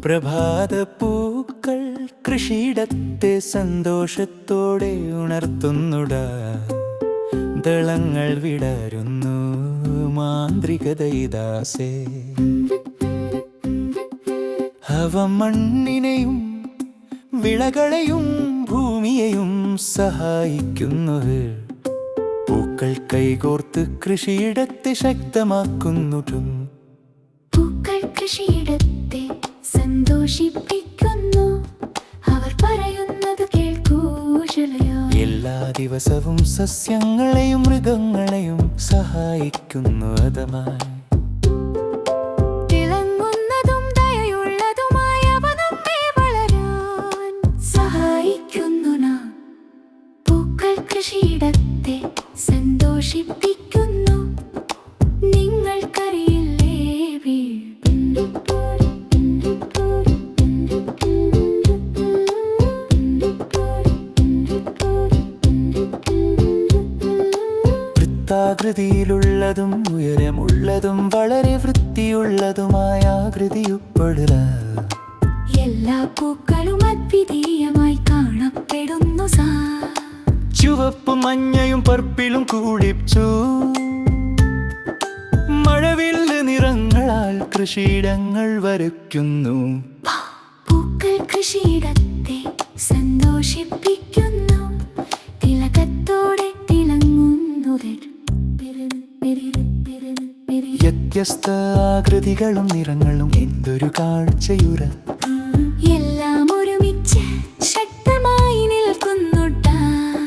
പ്രഭാതപ്പൂക്കൾ കൃഷിയിടത്തെ സന്തോഷത്തോടെ ഉണർത്തുന്നുടാ. ദളങ്ങൾ വിടരുന്നു മാന്ത്രികതയിദാസേ. അവ മണ്ണിനെയും വിളകളെയും ഭൂമിയെയും സഹായിക്കുന്നു. പൂക്കൾ കൈകോർത്ത് കൃഷിയിടത്തെ ശക്തമാക്കുന്നു. പൂക്കൾ കൃഷിയിടത്തെ സന്തോഷിപ്പിക്കുന്നു. അവർ പറയുന്നത് കേൾക്കൂ ശലയോ. എല്ലാ ദിവസവും സസ്യങ്ങളെയും മൃഗങ്ങളെയും സഹായിക്കുന്നു അതമായി. തിളങ്ങുന്നതും ദയയുള്ളതുമായ അവ നമ്മെ വളരാൻ സഹായിക്കുന്നു. നാം പൂക്കൾ കൃഷിയിടത്തെ സന്തോഷിപ്പിക്കുന്നു. നിങ്ങൾക്കറിയില്ലേ വൃത്താകൃതിയിലുള്ളതും ഉയരമുള്ളതും വളരെ വൃത്തിയുള്ളതുമായ ആകൃതിയുപ്പെടുക. എല്ലാ പൂക്കളും അദ്വിതീയമായി കാണപ്പെടുന്നു. ചുവപ്പും മഞ്ഞയും പർപ്പിലും കൂടിച്ചു മഴവില്ല് നിറങ്ങളാൽ കൃഷിയിടങ്ങൾ വരയ്ക്കുന്നു. പൂക്കൾ കൃഷിയിടത്തെ സന്തോഷിപ്പിക്കുന്നു. തിലകത്തോടെ തിളങ്ങുന്നു. വ്യത്യസ്ത ആകൃതികളും നിറങ്ങളും എന്തൊരു കാഴ്ചയുര. എല്ലാം ഒരുമിച്ച് ശക്തമായി നിൽക്കുന്നുട്ടാ.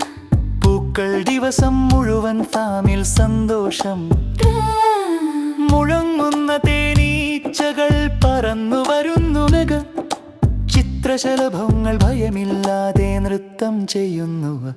പൂക്കൾ ദിവസം മുഴുവൻ ഫാമിൽ സന്തോഷം. മുഴങ്ങുന്ന തേനീച്ചകൾ പറന്നു വരുന്നു. ചിത്രശലഭങ്ങൾ ഭയമില്ലാതെ നൃത്തം ചെയ്യുന്നു.